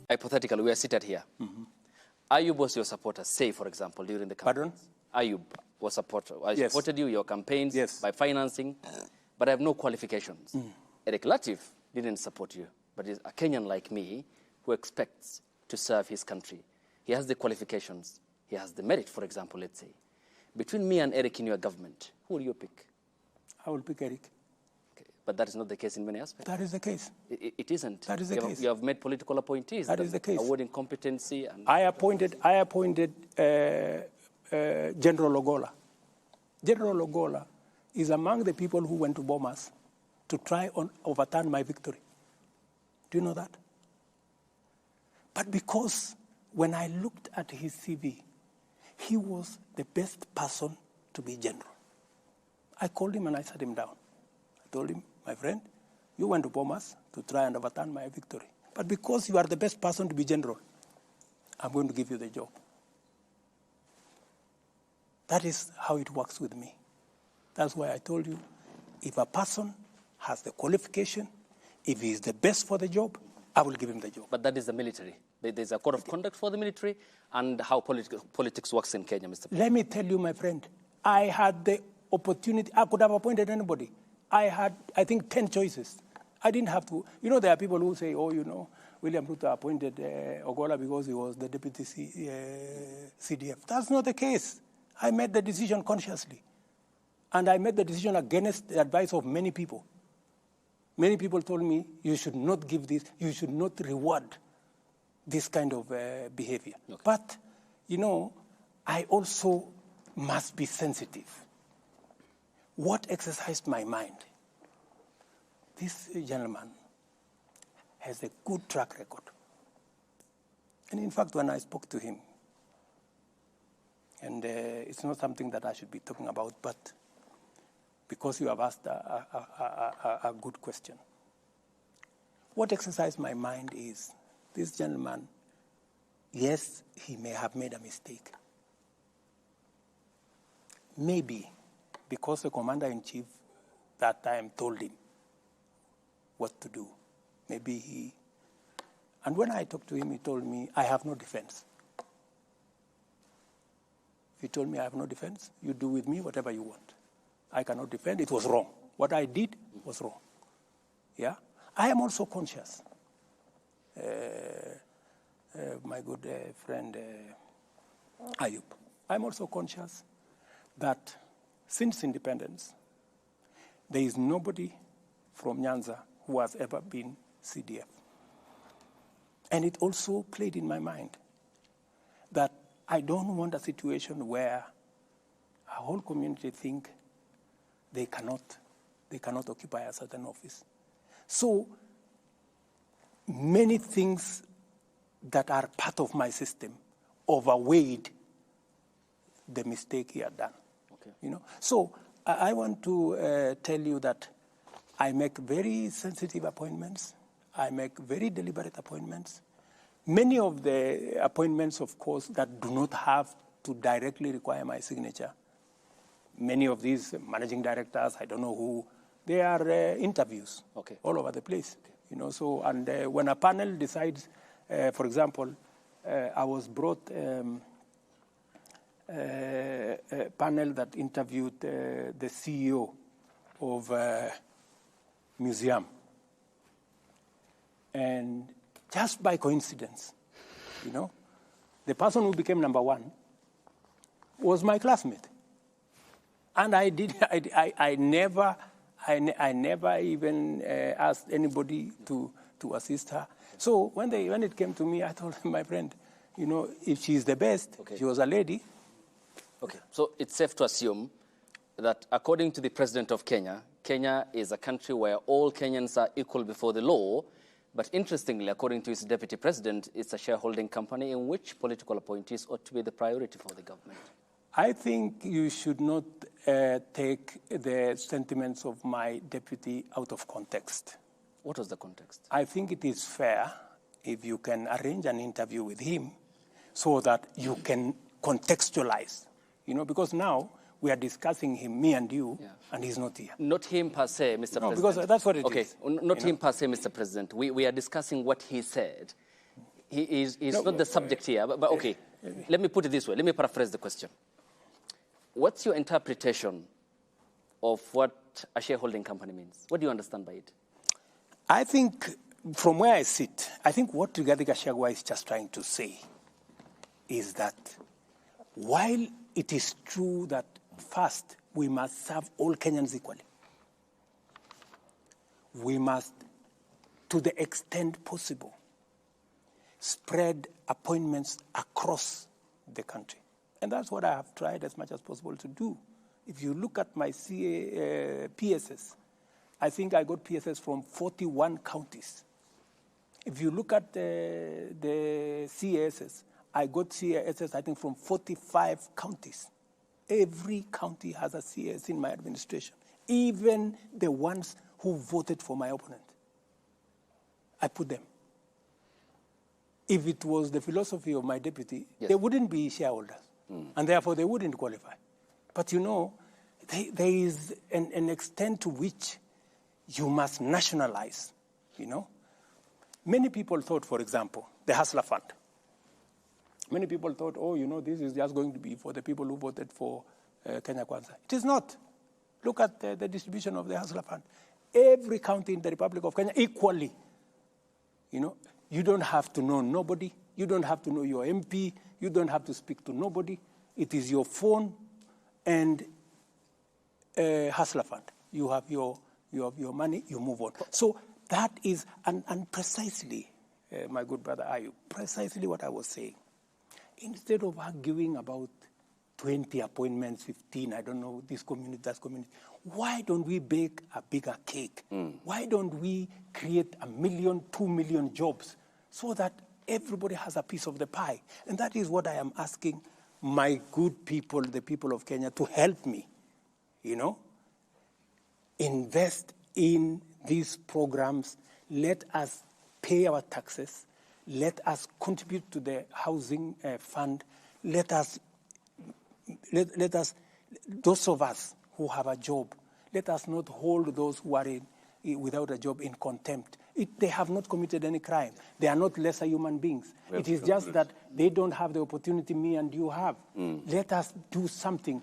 Hypothetically, we are seated here. Ayub was your supporter, say, for example, during the campaign. Pardon? Ayub was supporter. I supported you, your campaigns, by financing, but I have no qualifications. Eric Latif didn't support you, but is a Kenyan like me who expects to serve his country. He has the qualifications. He has the merit, for example, let's say. Between me and Eric in your government, who will you pick? I will pick Eric. But that is not the case in many aspects. That is the case. It isn't. That is the case. You have made political appointees. That is the case. Awarding competency. And I appointed General Ogolla. General Ogolla is among the people who went to Bomas to try and overturn my victory. Do you know that? But because when I looked at his CV, he was the best person to be general. I called him and I sat him down. I told him, my friend, you went to Bomas to try and overturn my victory. But because you are the best person to be general, I'm going to give you the job. That is how it works with me. That's why I told you, if a person has the qualification, if he is the best for the job, I will give him the job. But that is the military. There's a code of conduct for the military and how politics works in Kenya, Mr. President. Let me tell you, my friend, I had the opportunity. I could have appointed anybody. I had, I think, 10 choices. I didn't have to. You know, there are people who say, oh, you know, William Ruto appointed Ogolla because he was the deputy CDF. That's not the case. I made the decision consciously. And I made the decision against the advice of many people. Many people told me, you should not give this, you should not reward this kind of behavior. Okay. But, you know, I also must be sensitive. What exercised my mind? This gentleman has a good track record. And in fact, when I spoke to him, and it's not something that I should be talking about, but because you have asked a good question. What exercised my mind is, this gentleman, yes, he may have made a mistake. Maybe because the commander-in-chief that time told him what to do. Maybe he... And when I talked to him, he told me, I have no defense. He told me, I have no defense. You do with me whatever you want. I cannot defend. It was wrong. What I did was wrong. Yeah? I am also conscious. My good friend Ayub, I'm also conscious that since independence, there is nobody from Nyanza who has ever been CDF. And it also played in my mind that I don't want a situation where a whole community think they cannot occupy a certain office. So many things that are part of my system overweighed the mistake he had done. Okay. You know? So I want to tell you that I make very sensitive appointments. I make very deliberate appointments. Many of the appointments, of course, that do not have to directly require my signature. Many of these managing directors, I don't know who, they are interviews all over the place. Okay. You know, so, and when a panel decides, for example, I was brought a panel that interviewed the CEO of museum. And just by coincidence, you know, the person who became number one was my classmate. And I never even asked anybody to assist her. So when it came to me, I told my friend, you know, if she's the best, she was a lady. Okay, so it's safe to assume that according to the president of Kenya, Kenya is a country where all Kenyans are equal before the law. But interestingly, according to his deputy president, it's a shareholding company in which political appointees ought to be the priority for the government. I think you should not take the sentiments of my deputy out of context. What was the context? I think it is fair if you can arrange an interview with him so that you can contextualize. You know, because now We are discussing him, me and you, and he's not here. Not him per se, Mr. President. Because that's what it is. Okay, not him per se, Mr. President. We are discussing what he said. He's not the subject here, but okay. Let me put it this way. Let me paraphrase the question. What's your interpretation of what a shareholding company means? What do you understand by it? I think, from where I sit, I think what Rigathi Gachagua is just trying to say is that while it is true that first we must serve all Kenyans equally, we must, to the extent possible, spread appointments across the country. And that's what I have tried as much as possible to do. If you look at my PSS, I think I got PSS from 41 counties. If you look at the CASs, I got CASs, I think, from 45 counties. Every county has a CAS in my administration, even the ones who voted for my opponent. I put them. If it was the philosophy of my deputy, they wouldn't be shareholders, and therefore they wouldn't qualify. But you know, there is an extent to which you must nationalize, you know. Many people thought, for example, the Hustler Fund. Many people thought, oh, you know, this is just going to be for the people who voted for Kenya Kwanza. It is not. Look at the distribution of the Hustler Fund. Every county in the Republic of Kenya equally, you know. You don't have to know nobody. You don't have to know your MP. You don't have to speak to nobody. It is your phone and Hustler Fund. You have your money, you move on. So that is, and precisely, my good brother Ayu, precisely what I was saying. Instead of arguing about 20 appointments, 15, I don't know, this community, that community, why don't we bake a bigger cake? Why don't we create 1 million, 2 million jobs so that everybody has a piece of the pie? And that is what I am asking my good people, the people of Kenya, to help me, you know. Invest in these programs. Let us pay our taxes. Let us contribute to the housing fund. Let us, those of us who have a job, let us not hold those who are without a job in contempt. They have not committed any crime. They are not lesser human beings. It is just that they don't have the opportunity me and you have. Let us do something.